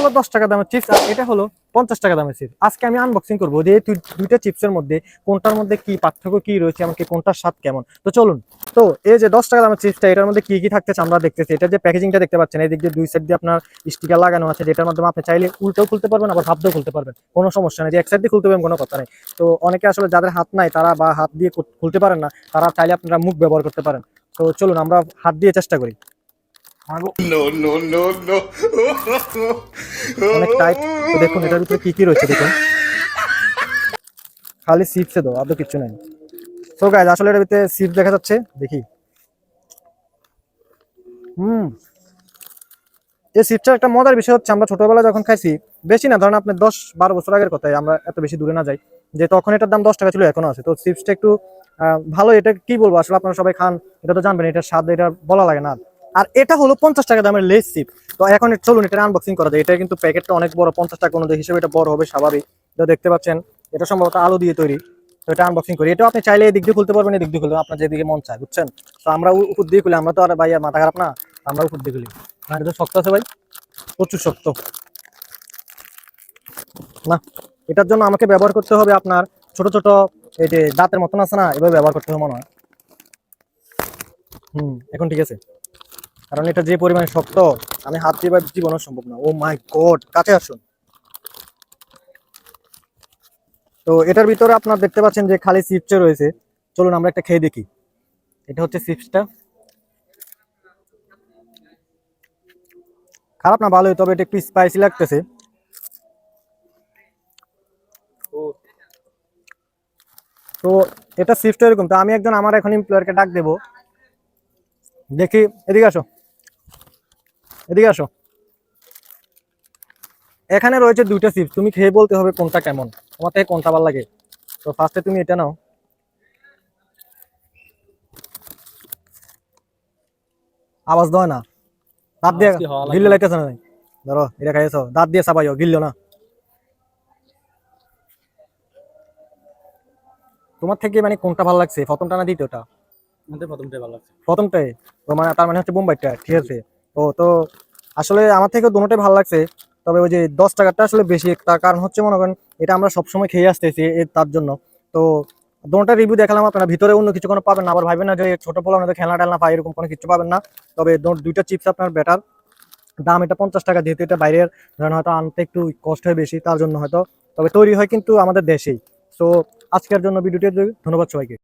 হলো 10 টাকা দামের চিপস আর এটা হলো 50 টাকা দামের চিপস। আজকে আমি আনবক্সিং করবো যে এই দুইটা চিপসের মধ্যে কোনটার মধ্যে কি পার্থক্য কি রয়েছে, এমনকি কোনটার স্বাদ কেমন। তো চলুন। তো এই যে 10 টাকা দামের চিপসটা, এটার মধ্যে কি কি থাকতেছে আমরা দেখতেছি। এটা যে প্যাকেজিংটা দেখতে পাচ্ছেন, এই দিক দিয়ে দুই সাইড দিয়ে আপনার স্টিকার লাগানো আছে, যেটার মাধ্যমে আপনি চাইলে উল্টেও খুলতে পারবেন, আবার হাত দিয়েও খুলতে পারবেন, কোনো সমস্যা নেই। যে এক সাইড দিয়ে খুলতে পারবেন কোনো কথা নেই। তো অনেকে আসলে যাদের হাত নাই তারা বা হাত দিয়ে খুলতে পারেন না, তারা চাইলে আপনারা মুখ ব্যবহার করতে পারেন। তো চলুন আমরা হাত দিয়ে চেষ্টা করি। No, no, no, no. অনেক টাইট। তো দেখুন এটার ভিতরে কি কি রয়েছে দেখুন, খালি চিপসে দাও, আদৌ কিচ্ছু নাই। তো গাইজ আসলে এটার ভিতরে চিপস দেখা যাচ্ছে, দেখি। এই চিপসটার একটা মজার বিষয় হচ্ছে, আমরা ছোটবেলা যখন খাইছি, বেশি না, ধরেন আপনি 10-12 বছর আগের কথাই, আমরা এত বেশি দূরে না যাই, যে তখন এটার দাম 10 টাকা ছিল, এখনো আছে। তো চিপসটা একটু ভালো। এটা কি বলবো আসলে, আপনারা সবাই খান, এটা তো জানবেন, এটার স্বাদ এটা বলা লাগে না। আর এটা হলো 50 টাকা দামের লেস চিপস। তো এখন চলুন এটা আনবক্সিং করা যায়। এটা কিন্তু প্যাকেটটা অনেক বড়, 50 টাকা অনুযায়ী হিসেবে এটা বড় হবে স্বাভাবিক। তো দেখতে পাচ্ছেন এটা সম্ভবত আলু দিয়ে তৈরি। তো এটা আনবক্সিং করি। এটাও আপনি চাইলে এদিক দিয়ে খুলতে পারবেন, এদিক দিয়ে খুলতে পারবেন, আপনার যেদিকে মন চায়, বুঝছেন। তো আমরা উপর দিয়ে খুলি, আমরা তো আর ভাই মাথা খারাপ না, আমরা উপর দিয়ে খুলি। আর এটা তো শক্ত আছে ভাই, প্রচুর শক্ত। না, এটার জন্য আমাকে ব্যবহার করতে হবে আপনার ছোট ছোট এই যে দাঁতের মতন আছে না, এভাবে ব্যবহার করতে হবে মনে হয়। এখন ঠিক আছে, কারণ এটা যে পরিমাণে শক্ত, আমি হাত দিয়ে জীবনও সম্ভব না। ও মাই গড, কাছে আসুন। তো এটার ভিতরে আপনার দেখতে পাচ্ছেন যে খালি চিপস রয়েছে। চলুন আমরা একটা খেয়ে দেখি। এটা হচ্ছে চিপসটা, খারাপ না, ভালোই, তবে এটা একটু স্পাইসি লাগতেছে। তো এটা চিপসটা এরকম। তো আমি একজন আমার এখন এমপ্লয়ারকে ডাক দেবো, দেখি। এদিকে আসো, এদিকে আসো। এখানে রয়েছে দুইটা চিপস, তুমি খেয়ে বলতে হবে কোনটা কেমন, তোমার থেকে কোনটা ভালো লাগে। তো ফার্স্টে তুমি এটা নাও। আওয়াজ দেয় না, দাঁত দিয়ে গিললে লাইতেছে না। ধরো এটা খাইছো, দাঁত দিয়ে চাবাইও, গিললো না। তোমার থেকে মানে কোনটা ভালো লাগছে, প্রথমটা না দ্বিতীয়টা? প্রথমটাই ভালো লাগছে। প্রথমটাই। তো মানে তার মানে হচ্ছে বোম্বাইটা, ঠিক আছে। তো আসলে আমার থেকে দুটোটাই ভালো লাগছে। তবে ওই যে 10 টাকাটা আসলে বেশি, তার কারণ হচ্ছে মনে করেন এটা আমরা সবসময় খেয়ে আসতেছি তার জন্য। তো দুটোটা রিভিউ দেখালাম, আপনারা ভিতরে অন্য কিছু কোনো পাবেন না, আবার ভাবেন না যে ছোট পোলা খেলনা টেলনা পাই, এরকম কোনো কিছু পাবেন না। তবে দুইটা চিপস আপনার বেটার। দাম এটা 50 টাকা, যেহেতু এটা বাইরের ধরেন হয়তো আনতে একটু কষ্ট হয় বেশি, তার জন্য হয়তো। তবে তৈরি হয় কিন্তু আমাদের দেশেই। তো আজকের জন্য ভিডিওটি, ধন্যবাদ সবাইকে।